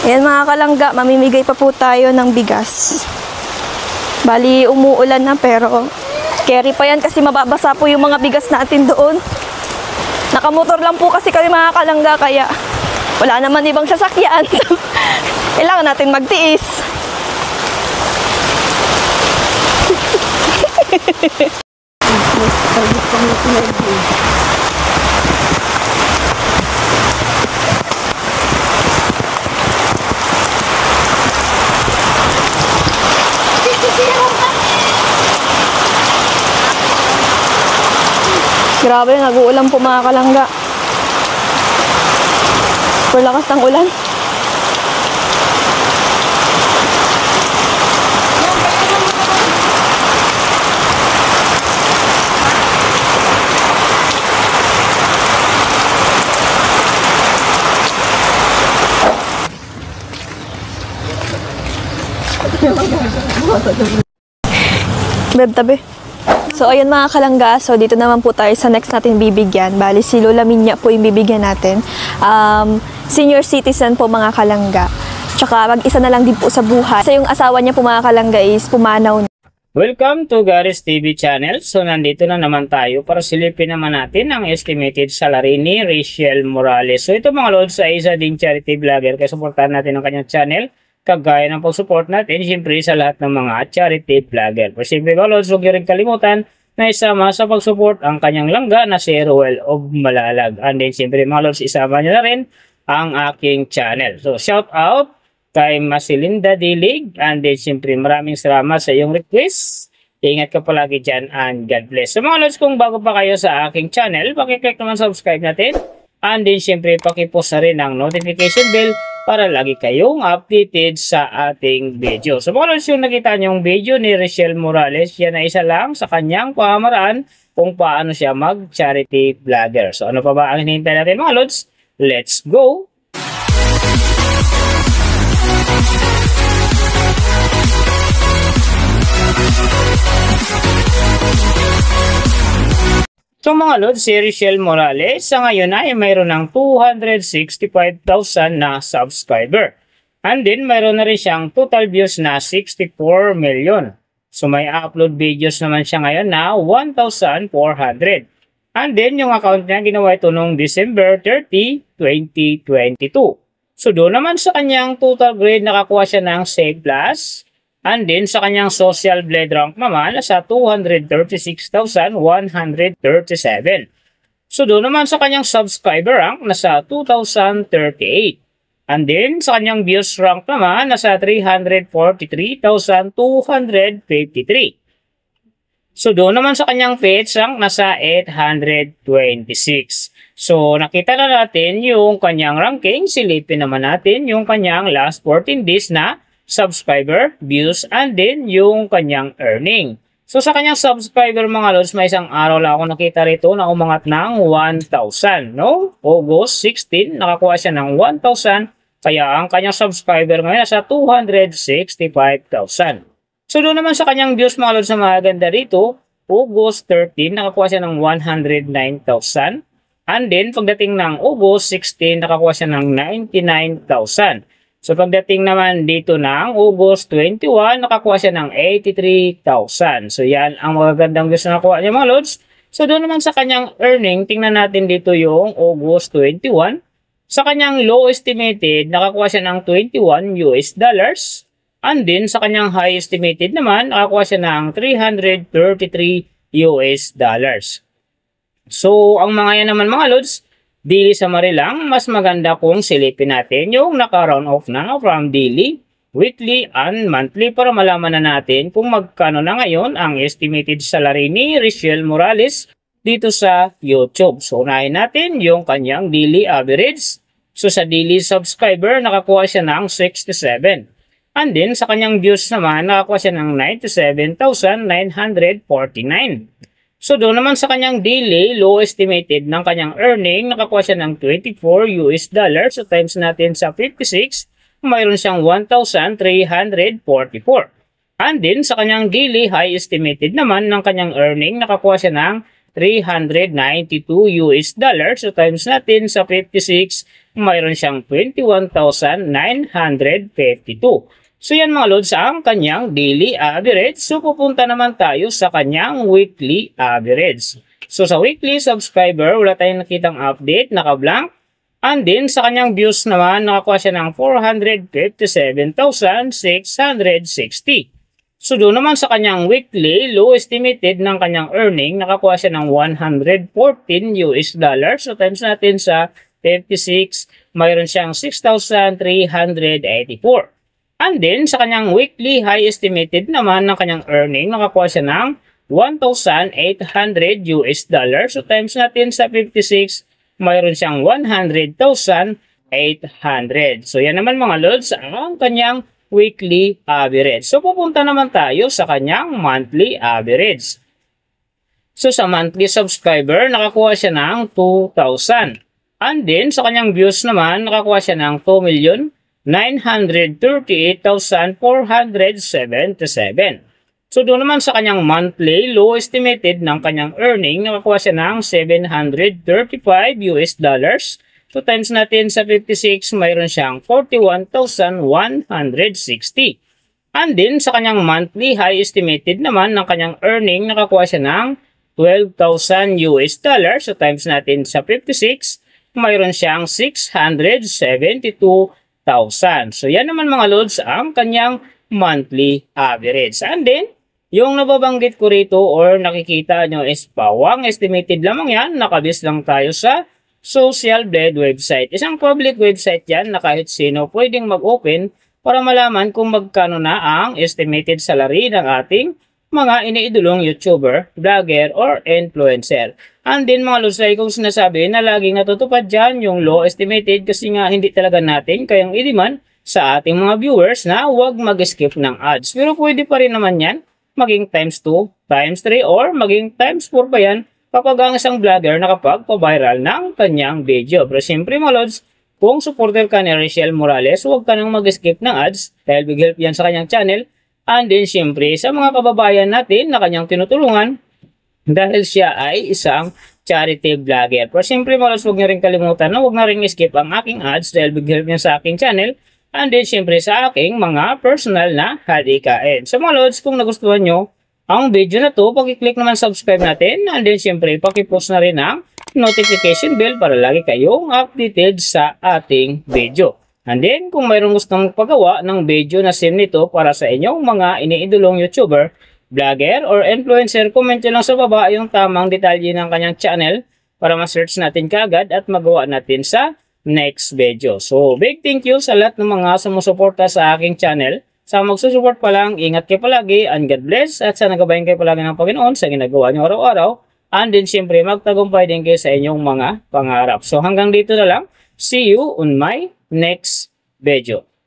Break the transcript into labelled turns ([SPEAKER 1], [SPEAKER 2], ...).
[SPEAKER 1] Ayan mga kalangga, mamimigay pa po tayo ng bigas. Bali, umuulan na pero carry pa yan kasi mababasa po yung mga bigas natin doon. Nakamotor lang po kasi kami mga kalangga kaya wala naman ibang sasakyan. Kailangan natin magtiis. Grabe, nag-uulan po mga kalangga. Super lakas ng ulan. Beb, tabi. So, ayun mga kalangga. So, dito naman po tayo sa next natin bibigyan. Bali, si Lola Minya po yung bibigyan natin. Senior citizen po mga kalangga. Tsaka, mag-isa na lang din po sa buhay. So, yung asawa niya po mga kalangga is pumanaw na.
[SPEAKER 2] Welcome to Garis TV channel. So, nandito na naman tayo para silipin naman natin ang estimated salary ni Rachel Morales. So, ito mga lods ay isa ding charity vlogger. Kaya supportahan natin ang kanyang channel. Kagaya ng pag-support natin, siyempre sa lahat ng mga charity vlogger. Pero siyempre mga lods, huwag niyo rin kalimutan na isama sa pag-support ang kanyang langga na si Ruel of Malalag. And then siyempre mga lods, isama niyo na rin ang aking channel. So shout out kay Masilinda Dilig. And then siyempre maraming salamat sa iyong request. Ingat ka palagi dyan and God bless. So mga lods, kung bago pa kayo sa aking channel, pakiclick naman subscribe natin. And then siyempre pakipost na rin ang notification bell para lagi kayong updated sa ating video. So mga lods, yung nakita niyong video ni Rachel Morales, yan ay isa lang sa kanyang pamamaraan kung paano siya mag-charity vlogger. So ano pa ba ang hinihintay natin mga lods? Let's go! So mga lods, si Rachel Morales sa ngayon ay mayroon ng 265,000 na subscriber. And then mayroon na rin siyang total views na 64 million. So may upload videos naman siya ngayon na 1,400. And then yung account niya ginawa ito noong December 30, 2022. So doon naman sa kanyang total grade nakakuha siya ng C+. And then sa kanyang social blade rank naman nasa 236,137. So doon naman sa kanyang subscriber rank nasa 2,038. And then sa kanyang views rank naman nasa 343,253. So doon naman sa kanyang feeds rank nasa 826. So nakita na natin yung kanyang ranking. Silipin naman natin yung kanyang last 14 days na subscriber, views, and then yung kanyang earning. So sa kanyang subscriber mga lods, may isang araw lang ako nakita rito na umangat ng 1,000. No? August 16, nakakuha siya ng 1,000. Kaya ang kanyang subscriber ngayon nasa 265,000. So doon naman sa kanyang views mga lods na maganda rito, August 13, nakakuha siya ng 109,000. And then pagdating ng August 16, nakakuha siya ng 99,000. So pagdating naman dito ng August 21, nakakuha siya ng 83,000. So yan ang magagandang views na nakuha niya mga lods. So doon naman sa kanyang earning, tingnan natin dito yung August 21. Sa kanyang low estimated, nakakuha siya ng $21. And then sa kanyang high estimated naman, nakakuha siya ng $333. So ang mga yan naman mga lods, daily summary lang, mas maganda kung silipin natin yung naka-round off na from daily, weekly, and monthly para malaman na natin kung magkano na ngayon ang estimated salary ni Rachel Morales dito sa YouTube. So unahin natin yung kanyang daily average. So sa daily subscriber, nakakuha siya ng 67. And then sa kanyang views naman, nakakuha siya ng 97,949. So doon naman sa kanyang daily, low estimated ng kanyang earning, nakakuha siya ng $24. So times natin sa 56, mayroon siyang 1,344. And then sa kanyang daily, high estimated naman ng kanyang earning, nakakuha siya ng $392. So times natin sa 56, mayroon siyang 21,952. So yan mga lods ang kanyang daily average. So pupunta naman tayo sa kanyang weekly average. So sa weekly subscriber, wala tayong nakitang update, naka-blank. And then sa kanyang views naman, nakakuha siya ng 457,660. So doon naman sa kanyang weekly, low estimated ng kanyang earning, nakakuha siya ng 114 US dollars. So times natin sa 56, mayroon siyang 6,384. And then sa kanyang weekly high estimated naman ng kanyang earning, nakakuha siya ng 1,800 US dollars. So times natin sa 56, mayroon siyang 100,800. So yan naman mga lods ang kanyang weekly average. So pupunta naman tayo sa kanyang monthly average. So sa monthly subscriber, nakakuha siya ng 2,000. And then sa kanyang views naman, nakakuha siya ng 2,938,477. So doon naman sa kanyang monthly, low estimated ng kanyang earning, nakakuha siya ng 735 US dollars. So times natin sa 56, mayroon siyang 41,160. And then sa kanyang monthly high estimated naman ng kanyang earning, nakakuha siya ng 12,000 US dollars. So times natin sa 56, mayroon siyang 672,000. So yan naman mga lods ang kanyang monthly average. And then, yung nababanggit ko rito or nakikita nyo is pawang estimated lamang yan. Nakabis lang tayo sa Social Blade website. Isang public website yan na kahit sino pwedeng mag-open para malaman kung magkano na ang estimated salary ng ating mga iniidolong YouTuber, vlogger, or influencer. And then mga lods, kung sinasabi na laging natutupad dyan yung low estimated kasi nga hindi talaga natin kayang i-demand sa ating mga viewers na huwag mag-skip ng ads. Pero pwede pa rin naman yan maging times 2, times 3, or maging times 4 pa yan kapag ang isang vlogger nakapagpa-viral ng kanyang video. Pero siyempre mga lods, kung supporter ka ni Rachel Morales, huwag ka nang mag-skip ng ads dahil big help yan sa kanyang channel. And then siyempre sa mga kababayan natin na kanyang tinutulungan dahil siya ay isang charity vlogger. Pero siyempre mga lods, huwag na rin kalimutan na huwag na rin skip ang aking ads dahil big help yan sa aking channel. And then siyempre sa aking mga personal na hadikain. So mga lods, kung nagustuhan nyo ang video na to, pag-click naman subscribe natin. And then syempre, paki-post na rin ang notification bell para lagi kayong updated sa ating video. And then, kung mayroong gustong pagawa ng video na same nito para sa inyong mga iniidolong YouTuber, vlogger, or influencer, comment nyo lang sa baba yung tamang detalye ng kanyang channel para ma-search natin kaagad at magawa natin sa next video. So, big thank you sa lahat ng mga sumusuporta sa aking channel. Sa magsusupport pa lang, ingat kayo palagi and God bless at sana gabayan kayo palagi ng Panginoon sa ginagawa nyo araw-araw. And then siyempre magtagumpay din kayo sa inyong mga pangarap. So hanggang dito na lang. See you on my next video.